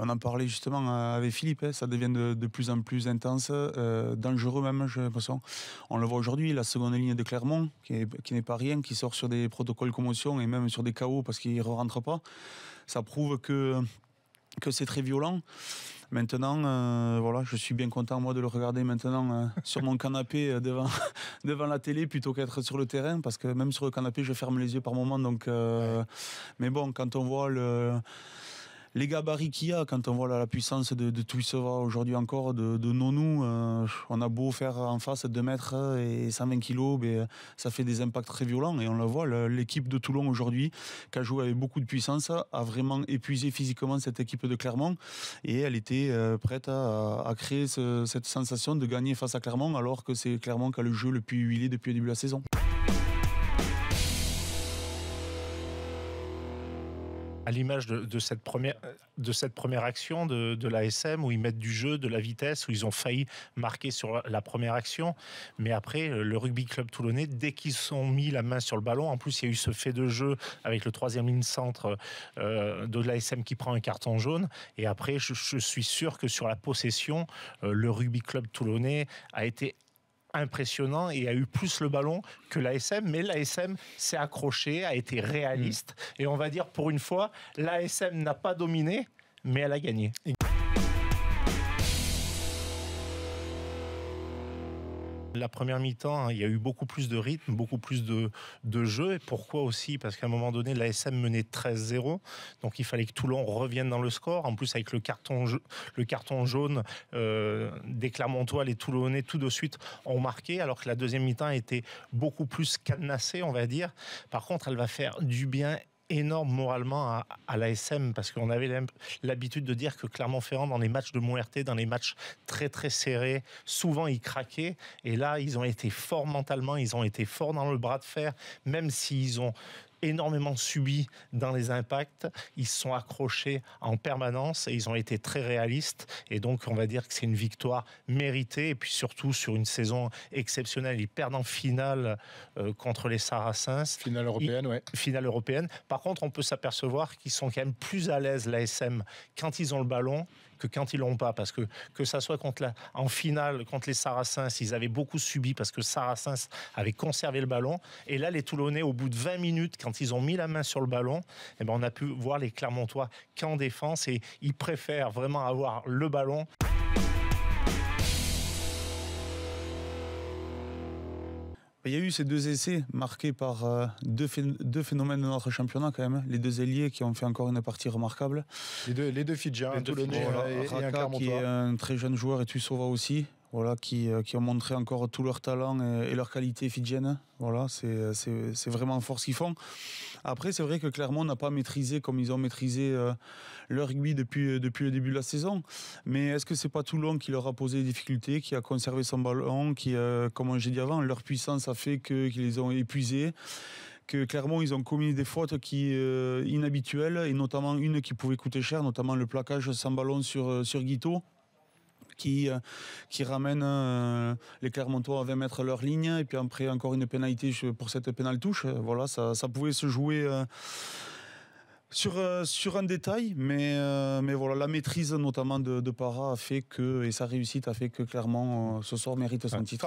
On en parlait justement avec Philippe, ça devient de plus en plus intense, dangereux même, j'ai l'impression. On le voit aujourd'hui, la seconde ligne de Clermont, qui n'est pas rien, qui sort sur des protocoles commotion et même sur des KO parce qu'ils ne rentrent pas. Ça prouve que c'est très violent. Maintenant, voilà, je suis bien content moi de le regarder maintenant sur mon canapé devant la télé plutôt qu'être sur le terrain, parce que même sur le canapé je ferme les yeux par moment. Donc, mais bon, quand on voit les gabarits qu'il y a, quand on voit la puissance de Tuisova aujourd'hui encore, de Nonou, on a beau faire en face 2 mètres et 120 kilos, mais ça fait des impacts très violents. Et on le voit, l'équipe de Toulon aujourd'hui, qui a joué avec beaucoup de puissance, a vraiment épuisé physiquement cette équipe de Clermont. Et elle était prête à créer cette sensation de gagner face à Clermont, alors que c'est Clermont qui a le jeu le plus huilé depuis le début de la saison. À l'image de cette première action de l'ASM, où ils mettent du jeu, de la vitesse, où ils ont failli marquer sur la première action. Mais après, le rugby club toulonnais, dès qu'ils ont mis la main sur le ballon, en plus il y a eu ce fait de jeu avec le 3e ligne centre de l'ASM qui prend un carton jaune. Et après, je suis sûr que sur la possession, le rugby club toulonnais a été impressionnant et a eu plus le ballon que l'ASM, mais l'ASM s'est accroché, a été réaliste, et on va dire pour une fois, l'ASM n'a pas dominé, mais elle a gagné. La première mi-temps, il y a eu beaucoup plus de rythme, beaucoup plus de jeu. Et pourquoi aussi? Parce qu'à un moment donné, l'ASM menait 13-0. Donc il fallait que Toulon revienne dans le score. En plus, avec le carton jaune des Clermontois, les Toulonnais, tout de suite, ont marqué. Alors que la deuxième mi-temps était beaucoup plus cadenassée, on va dire. Par contre, elle va faire du bien énorme moralement à l'ASM, parce qu'on avait l'habitude de dire que Clermont-Ferrand, dans les matchs de Monterté, dans les matchs très très serrés, souvent ils craquaient, et là ils ont été forts mentalement, ils ont été forts dans le bras de fer, même s'ils ont énormément subi dans les impacts, ils se sont accrochés en permanence et ils ont été très réalistes, et donc on va dire que c'est une victoire méritée, et puis surtout sur une saison exceptionnelle. Ils perdent en finale contre les Saracens. Finale européenne, Finale européenne. Par contre, on peut s'apercevoir qu'ils sont quand même plus à l'aise, l'ASM, quand ils ont le ballon que quand ils l'ont pas, parce que ça soit en finale contre les Saracens, ils avaient beaucoup subi parce que Saracens avait conservé le ballon, et là les Toulonnais, au bout de 20 minutes, quand ils ont mis la main sur le ballon, eh ben on a pu voir les Clermontois qu'en défense, et ils préfèrent vraiment avoir le ballon. Il y a eu ces 2 essais marqués par deux phénomènes de notre championnat quand même. Les 2 ailiers qui ont fait encore une partie remarquable. Les deux Fidjiens, un Toulonnais et un Clermontois. Qui est un très jeune joueur, et Tuisova aussi. Voilà, qui ont montré encore tout leur talent et leur qualité fidjienne. Voilà, c'est vraiment fort ce qu'ils font. Après, c'est vrai que Clermont n'a pas maîtrisé comme ils ont maîtrisé le rugby depuis le début de la saison. Mais est-ce que c'est pas Toulon qui leur a posé des difficultés, qui a conservé son ballon, qui, comme j'ai dit avant, leur puissance a fait qu'ils les ont épuisés, que Clermont, ils ont commis des fautes inhabituelles, et notamment une qui pouvait coûter cher, notamment le plaquage sans ballon sur Guiteau, qui ramène les Clermontois à 20 mètres leur ligne, et puis après encore une pénalité pour cette pénale touche. Voilà, ça pouvait se jouer sur un détail, mais voilà, la maîtrise notamment de Parra a fait que, et sa réussite a fait que Clermont ce soir mérite son titre.